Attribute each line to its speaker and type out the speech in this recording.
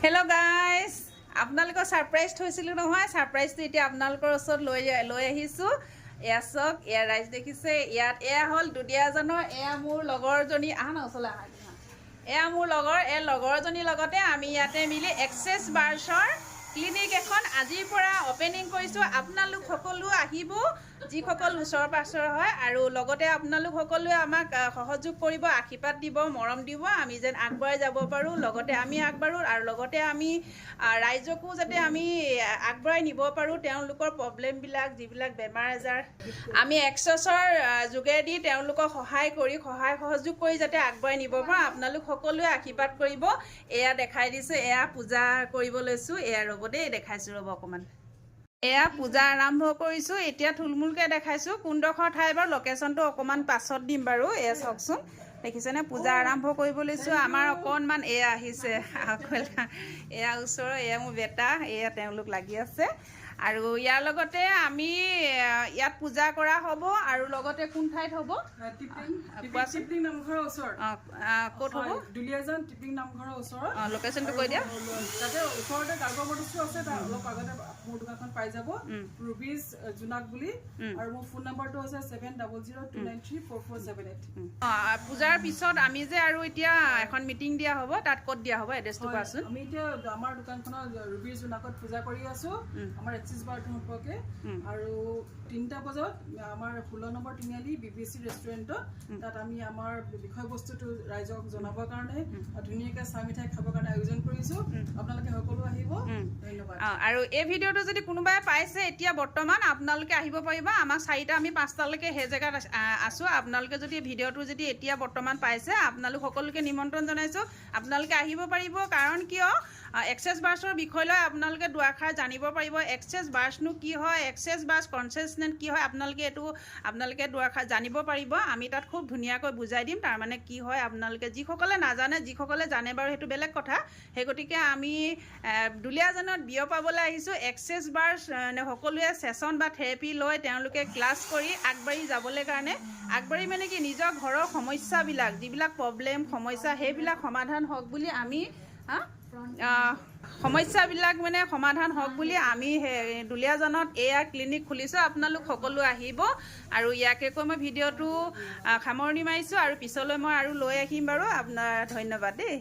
Speaker 1: Hello guys, আপোনালোকৰ surprise থৈছিলো নহয় সাৰপ্ৰাইজটো এতিয়া আপোনালোকৰ ওচৰত লৈ আহিছো এয়া চক এয়া ৰাইজ দেখিছে ইয়াত এয়া হল দুদিয়াজনৰ এয়া মোৰ লগৰজনী আহা ওচৰলৈ আহা এয়া মোৰ লগৰজনী লগতে আমি ইয়াতে মিলি এক্সেছ বাৰ্ছৰ ক্লিনিক এখন আজিৰ পৰা ওপেনিং কৰিছো আপোনালোক সকলো আহিব যিসকল ওচৰ পাছৰ হয় আৰু লগতে আপোনালোক সকলোৱে আমাক সহযোগ কৰিব আশীৰ্বাদ দিব মৰম দিব আমি যেন আগবাঢ়ি যাব পাৰো লগতে আমি আগবাঢ়ো আৰু লগতে আমি ৰাইজকো যাতে আমি আগবাঢ়ি নিব পাৰো তেওঁলোকৰ প্ৰবলেম বিলাক যিবিলাক বেমাৰ আজাৰ আমি এক্সেছৰ যোগেদি তেওঁলোকক সহায় সহযোগ কৰি যাতে আগবাঢ়ি নিব পাৰো আপোনালোক সকলোৱে আশীৰ্বাদ কৰিব এয়া দেখাই দিছো এয়া পূজা কৰিব লৈছো এয়া ৰ'ব দেই দেখাইছো ৰ'ব অকমান এয়া পূজা আৰম্ভ কৰিছো এতিয়া থুলমুলকে দেখাইছো কোনডোখৰ ঠাই বাৰু লোকেশনটো অকমান পাছত দিম বাৰু এয়া চাওকচোন দেখিছেনে পূজা আৰম্ভ কৰিব লৈছো আমাৰ অকনমান এয়া আহিছে এয়া ওচৰৰ এয়া মোৰ বেটা এয়া তেওঁলোক লাগি আছে আৰু ইয়াৰ লগতে আমি ইয়াত পূজা কৰা হ'ব আৰু লগতে কোন ঠাইত হ'ব
Speaker 2: টিপিং নামঘৰৰ ওচৰত
Speaker 1: ক'ত হ'ব
Speaker 2: দুলিয়াজান টিপিং নামঘৰৰ ওচৰত
Speaker 1: লোকেশনটো কৈ দিয়া
Speaker 2: তাতে ওচৰতে কাগজ বস্তু আছে তাৰ অলপ আগতে মোৰ দোকানখন পাই যাব ৰুবিজ জুনাক বুলি আৰু মোৰ ফোন নম্বৰটো আছে 7002934478
Speaker 1: পূজাৰ পিছত আমি যে আৰু এতিয়া এখন মিটিং দিয়া হ'ব তাত ক'ত দিয়া হ'ব এড্ৰেছটো কোৱাচোন
Speaker 2: আমি এতিয়া আমাৰ দোকানখনত ৰুবিজ জুনাকত পূজা কৰি আছো আমাৰ এক্সিছ বাৰটো সম্পৰ্কে আৰু 3টা বজাত আমাৰ 16 নম্বৰ তিনিআলি বিবিসি ৰেষ্টুৰেণ্টত তাত আমি আমাৰ বিষয়বস্তুটো ৰাইজক জনাবৰ কাৰণে ধুনীয়াকৈ চাহ মিঠাই খাবৰ কাৰণে আয়োজন কৰিছো আপোনালোকে সকলো আহিব ধন্যবাদ
Speaker 1: আৰু এই ভিডিঅ'টো যদি কোনোবাই পাইছে এতিয়া বৰ্তমান আপোনালোকে আহিব পাৰিবা আমাক 4টা আমি 5টালৈকে সেই জেগাত আছো আপোনালোকে যদি ভিডিঅ'টো যদি এতিয়া বৰ্তমান পাইছে আপোনালোক সকলোকে নিমন্ত্ৰণ জনাইছো আপোনালোকে আহিব পাৰিব কাৰণ কিয় এক্সেছ বাৰ্ছৰ বিষয় লৈ আপোনালোকে দুআষাৰ জানিব পাৰিব এক্সেছ বাৰ্ছনো কি হয় এক্সেছ বাৰ্ছ কনচিয়াছনেছ কি হয় আপোনালোকে দুআষাৰ জানিব পাৰিব আমি তাত খুব ধুনীয়াকৈ বুজাই দিম তাৰ মানে কি হয় আপোনালোকে যিসকলে নাজানে যিসকলে জানে বাৰু সেইটো বেলেগ কথা সেই গতিকে আমি দুলিয়াজানত বিয়পাবলৈ আহিছোঁ এক্সেছ বাৰ্ছ সকলোৱে ছেছন বা থেৰাপি লৈ তেওঁলোকে ক্লাছ কৰি আগবাঢ়ি যাবলৈ কাৰণে আগবাঢ়ি মানে কি নিজৰ ঘৰৰ সমস্যাবিলাক যিবিলাক প্ৰব্লেম সমস্যা সেইবিলাক সমাধান হওক বুলি আমি সমস্যাবিলাক মানে সমাধান হওক বুলি আমি দুলিয়াজানত এয়া ক্লিনিক খুলিছোঁ আপোনালোক সকলো আহিব আৰু ইয়াকে কৈ মই ভিডিঅ'টো সামৰণি মাৰিছোঁ আৰু পিছলৈ মই আৰু লৈ আহিম বাৰু আপোনাৰ ধন্যবাদ দেই